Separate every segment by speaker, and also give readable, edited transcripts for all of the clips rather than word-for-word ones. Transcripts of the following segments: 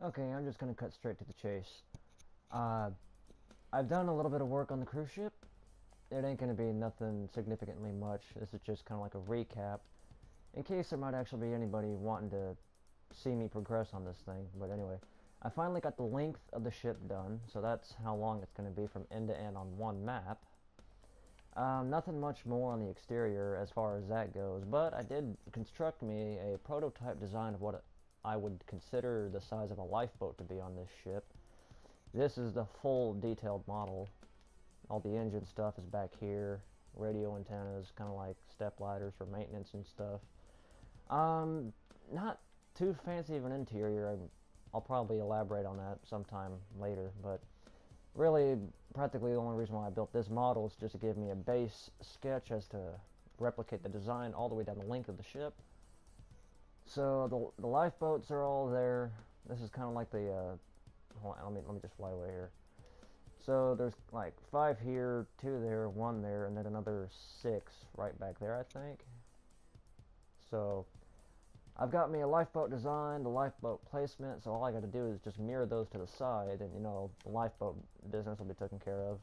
Speaker 1: Okay, I'm just gonna cut straight to the chase. Uh, I've done a little bit of work on the cruise ship. It ain't gonna be nothing significantly much. This is just kind of like a recap, in case there might actually be anybody wanting to see me progress on this thing. But anyway, I finally got the length of the ship done, so that's how long it's gonna be from end to end on one map. Nothing much more on the exterior as far as that goes, but I did construct me a prototype design of what I would consider the size of a lifeboat to be on this ship. This is the full detailed model. All the engine stuff is back here. Radio antennas, kind of like step ladders for maintenance and stuff. Not too fancy of an interior. I'll probably elaborate on that sometime later, but really, practically the only reason why I built this model is just to give me a base sketch as to replicate the design all the way down the length of the ship. So the lifeboats are all there. This is kind of like the hold on, let me just fly away here. So there's like 5 here, 2 there, 1 there, and then another 6 right back there, I think. So I've got me a lifeboat design, the lifeboat placement, so all I got to do is just mirror those to the side, and the lifeboat business will be taken care of.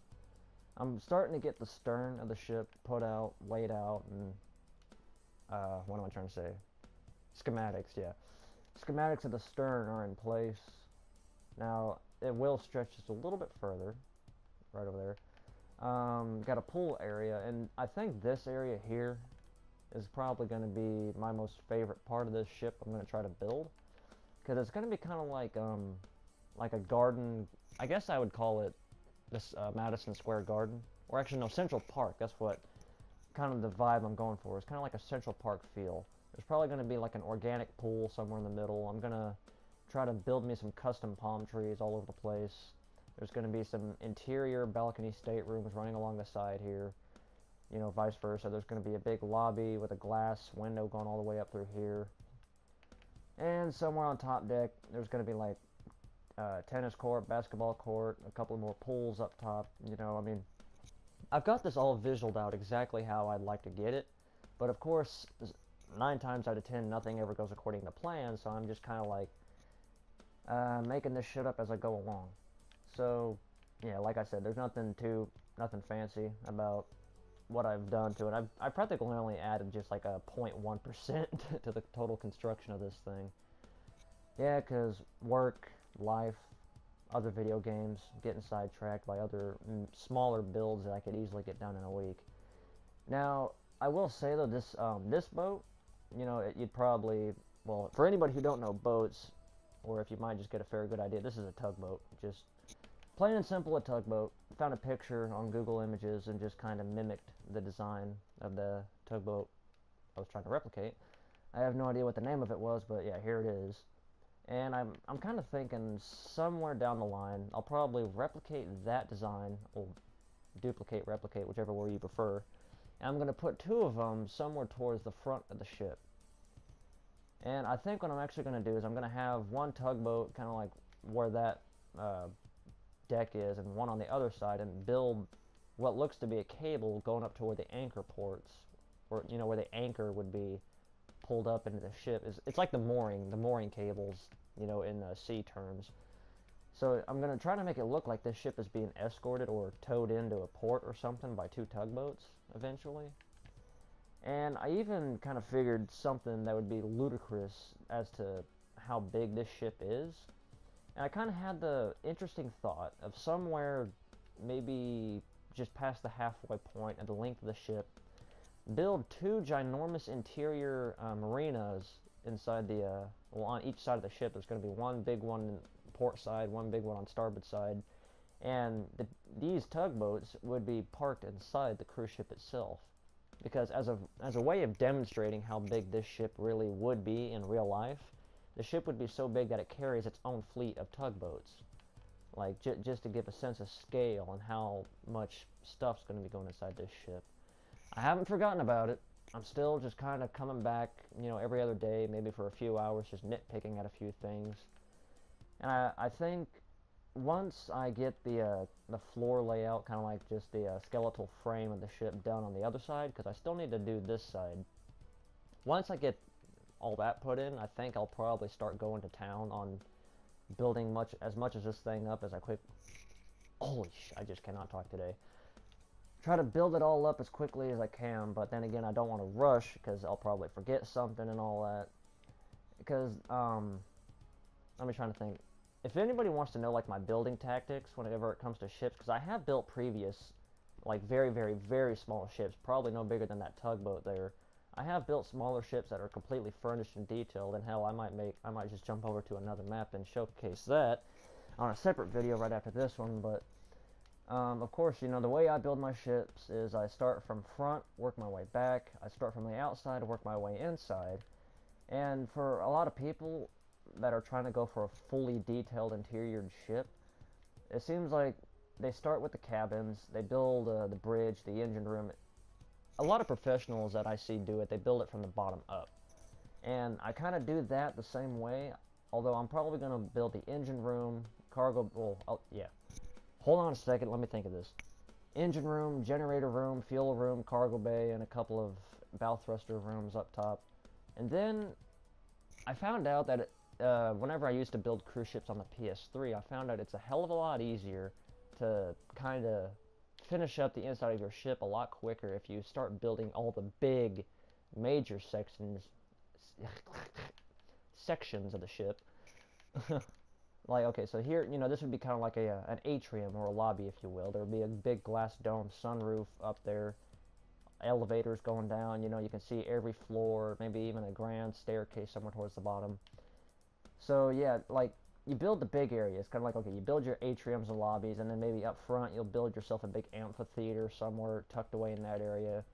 Speaker 1: I'm starting to get the stern of the ship put out, laid out, and what am I trying to say? Schematics, yeah. Schematics of the stern are in place. Now, it will stretch just a little bit further, right over there. Got a pool area, and I think this area here is probably going to be my most favorite part of this ship I'm going to try to build, because it's going to be kind of like a garden. I guess I would call it this Madison Square Garden, or actually no, Central Park. That's what kind of the vibe I'm going for. It's kind of like a Central Park feel. There's probably going to be like an organic pool somewhere in the middle. I'm going to try to build me some custom palm trees all over the place. There's going to be some interior balcony staterooms running along the side here. Vice versa. There's going to be a big lobby with a glass window going all the way up through here. And somewhere on top deck, there's going to be like tennis court, basketball court, a couple more pools up top. I mean, I've got this all visualed out exactly how I'd like to get it. But of course, 9 times out of 10, nothing ever goes according to plan, so I'm just kind of like making this shit up as I go along. So, yeah, like I said, there's nothing fancy about what I've done to it. I practically only added just like a 0.1% to the total construction of this thing. Yeah, because work, life, other video games, getting sidetracked by other smaller builds that I could easily get done in a week. Now, I will say though, this boat, you'd probably, well, for anybody who don't know boats, or if you might just get a fair good idea, this is a tugboat. Just plain and simple a tugboat. Found a picture on Google Images and just kind of mimicked the design of the tugboat I was trying to replicate. I have no idea what the name of it was, but yeah, here it is. And I'm kind of thinking somewhere down the line, I'll probably replicate that design, or duplicate, replicate, whichever word you prefer. And I'm going to put 2 of them somewhere towards the front of the ship. And I think what I'm actually going to do is I'm going to have one tugboat kind of like where that deck is, and one on the other side, and build what looks to be a cable going up to where the anchor ports, or where the anchor would be pulled up into the ship. It's like the mooring cables, in sea terms. So I'm going to try to make it look like this ship is being escorted or towed into a port or something by 2 tugboats eventually. And I even kind of figured something that would be ludicrous as to how big this ship is. And I kind of had the interesting thought of somewhere maybe just past the halfway point of the length of the ship, build 2 ginormous interior marinas inside well, on each side of the ship. There's going to be one big one on port side, one big one on starboard side. And these tugboats would be parked inside the cruise ship itself. Because as a way of demonstrating how big this ship really would be in real life, the ship would be so big that it carries its own fleet of tugboats. Like, just to give a sense of scale and how much stuff's going to be going inside this ship. I haven't forgotten about it. I'm still just kind of coming back, every other day, maybe for a few hours, just nitpicking at a few things. And I think once I get the floor layout, kind of like just the skeletal frame of the ship done on the other side, because I still need to do this side. Once I get all that put in, I think I'll probably start going to town on building as much as this thing up as I quick. Holy sh! I just cannot talk today. Try to build it all up as quickly as I can, but then again, I don't want to rush because I'll probably forget something and all that. Because let me try to think. If anybody wants to know like my building tactics whenever it comes to ships, because I have built previous, like very, very, very small ships, probably no bigger than that tugboat there. I have built smaller ships that are completely furnished and detailed, and hell, I might just jump over to another map and showcase that on a separate video right after this one. But of course, you know, the way I build my ships is I start from front, work my way back. I start from the outside, work my way inside. And for a lot of people that are trying to go for a fully detailed interiored ship, it seems like they start with the cabins, they build the bridge, the engine room. A lot of professionals that I see do it, they build it from the bottom up. And I kind of do that the same way, although I'm probably going to build the engine room, cargo, well, oh, yeah. Hold on a second, let me think of this. Engine room, generator room, fuel room, cargo bay, and a couple of bow thruster rooms up top. And then I found out that whenever I used to build cruise ships on the PS3, I found out it's a hell of a lot easier to kind of finish up the inside of your ship a lot quicker if you start building all the big major sections of the ship. Like, okay, so here, you know, this would be kind of like an atrium or a lobby, if you will. There would be a big glass dome sunroof up there, elevators going down, you know, you can see every floor, maybe even a grand staircase somewhere towards the bottom. So yeah, like, you build the big areas, kind of like, okay, you build your atriums and lobbies, and then maybe up front you'll build yourself a big amphitheater somewhere tucked away in that area.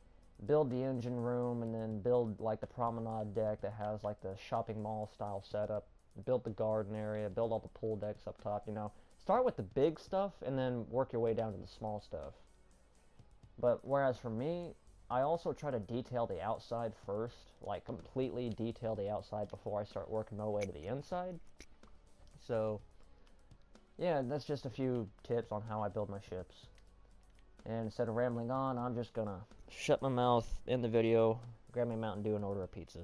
Speaker 1: Build the engine room, and then build like the promenade deck that has like the shopping mall style setup. Build the garden area, build all the pool decks up top, you know. Start with the big stuff, and then work your way down to the small stuff. But whereas for me, I also try to detail the outside first, like completely detail the outside before I start working my way to the inside. So, yeah, that's just a few tips on how I build my ships. And instead of rambling on, I'm just gonna shut my mouth, end the video, grab me a Mountain Dew, and order a pizza.